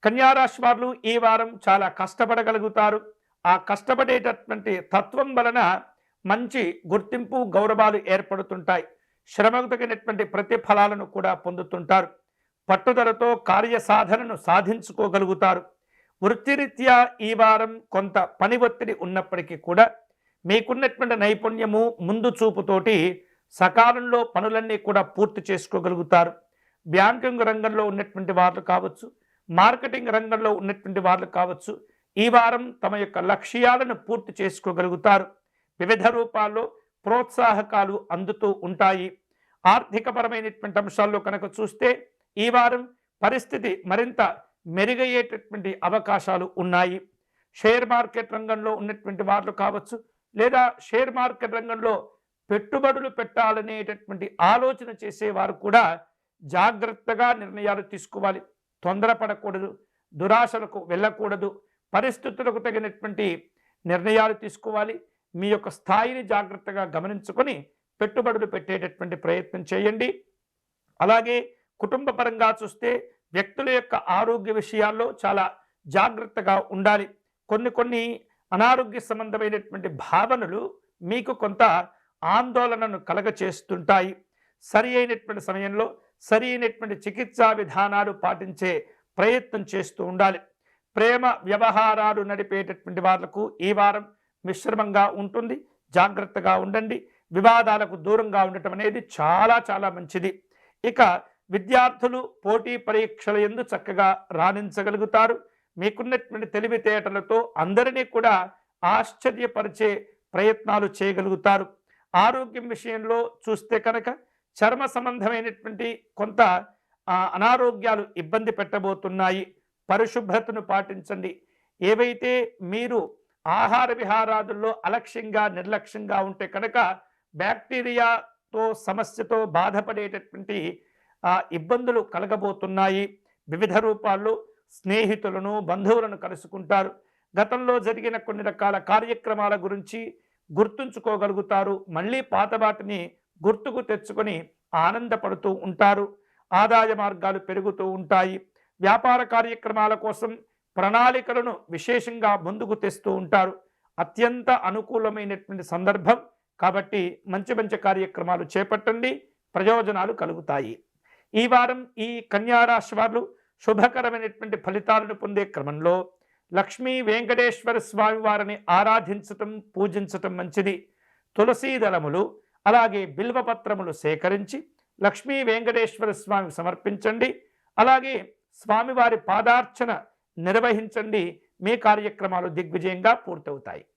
కన్యారాశి వారు ఈ వారం చాలా కష్టపడగలుగుతారు. ఆ కష్టపడేటటువంటి తత్వం వలన మంచి గుర్తింపు, గౌరవాలు ఏర్పడుతుంటాయి. శ్రమకు తగినటువంటి ప్రతిఫలాలను కూడా పొందుతుంటారు. పట్టుదలతో కార్యసాధనను సాధించుకోగలుగుతారు. వృత్తిరీత్యా ఈ వారం కొంత పని ఒత్తిడి ఉన్నప్పటికీ కూడా మీకున్నటువంటి నైపుణ్యము, ముందు చూపుతోటి సకాలంలో పనులన్నీ కూడా పూర్తి చేసుకోగలుగుతారు. బ్యాంకింగ్ రంగంలో ఉన్నటువంటి వారు కావచ్చు, మార్కెటింగ్ రంగంలో ఉన్నటువంటి వాళ్ళు కావచ్చు, ఈ వారం తమ యొక్క లక్ష్యాలను పూర్తి చేసుకోగలుగుతారు. వివిధ రూపాల్లో ప్రోత్సాహకాలు అందుతూ ఉంటాయి. ఆర్థికపరమైనటువంటి అంశాల్లో కనుక చూస్తే ఈ వారం పరిస్థితి మరింత మెరుగయ్యేటటువంటి అవకాశాలు ఉన్నాయి. షేర్ మార్కెట్ రంగంలో ఉన్నటువంటి వాళ్ళు కావచ్చు, లేదా షేర్ మార్కెట్ రంగంలో పెట్టుబడులు పెట్టాలనేటటువంటి ఆలోచన చేసేవారు కూడా జాగ్రత్తగా నిర్ణయాలు తీసుకోవాలి. తొందరపడకూడదు, దురాశలకు వెళ్ళకూడదు, పరిస్థితులకు తగినటువంటి నిర్ణయాలు తీసుకోవాలి. మీ యొక్క స్థాయిని జాగ్రత్తగా గమనించుకొని పెట్టుబడులు పెట్టేటటువంటి ప్రయత్నం చేయండి. అలాగే కుటుంబ పరంగా చూస్తే వ్యక్తుల యొక్క ఆరోగ్య విషయాల్లో చాలా జాగ్రత్తగా ఉండాలి. కొన్ని అనారోగ్య సంబంధమైనటువంటి భావనలు మీకు కొంత ఆందోళనను కలగచేస్తుంటాయి. సరి అయినటువంటి సమయంలో సరి అయినటువంటి చికిత్సా విధానాలు పాటించే ప్రయత్నం చేస్తూ ఉండాలి. ప్రేమ వ్యవహారాలు నడిపేటటువంటి వాళ్లకు ఈ వారం మిశ్రమంగా ఉంటుంది. జాగ్రత్తగా ఉండండి. వివాదాలకు దూరంగా ఉండటం అనేది చాలా చాలా మంచిది. ఇక విద్యార్థులు పోటీ పరీక్షల యందు చక్కగా రాణించగలుగుతారు. మీకున్నటువంటి తెలివితేటలతో అందరినీ కూడా ఆశ్చర్యపరిచే ప్రయత్నాలు చేయగలుగుతారు. ఆరోగ్యం విషయంలో చూస్తే కనుక చర్మ సంబంధమైనటువంటి కొంత అనారోగ్యాలు ఇబ్బంది పెట్టబోతున్నాయి. పరిశుభ్రతను పాటించండి. ఏవైతే మీరు ఆహార విహారాదుల్లో అలక్ష్యంగా, నిర్లక్ష్యంగా ఉంటే కనుక బ్యాక్టీరియాతో సమస్యతో బాధపడేటటువంటి ఇబ్బందులు కలగబోతున్నాయి. వివిధ రూపాల్లో స్నేహితులను, బంధువులను కలుసుకుంటారు. గతంలో జరిగిన కొన్ని రకాల కార్యక్రమాల గురించి గుర్తుంచుకోగలుగుతారు. మళ్ళీ పాత వాటిని గుర్తుకు తెచ్చుకొని ఆనందపడుతూ ఉంటారు. ఆదాయ మార్గాలు పెరుగుతూ ఉంటాయి. వ్యాపార కార్యక్రమాల కోసం ప్రణాళికలను విశేషంగా ముందుకు తెస్తూ ఉంటారు. అత్యంత అనుకూలమైనటువంటి సందర్భం కాబట్టి మంచి మంచి కార్యక్రమాలు చేపట్టండి, ప్రయోజనాలు కలుగుతాయి. ఈ వారం ఈ కన్యారాశి వారు శుభకరమైనటువంటి ఫలితాలను పొందే క్రమంలో లక్ష్మీ వెంకటేశ్వర స్వామి వారిని ఆరాధించటం, పూజించటం మంచిది. తులసీ దళములు అలాగే బిల్వపత్రములు సేకరించి లక్ష్మీ వెంకటేశ్వర స్వామికి సమర్పించండి. అలాగే స్వామివారి పాదార్చన నిర్వహించండి. మీ కార్యక్రమాలు దిగ్విజయంగా పూర్తవుతాయి.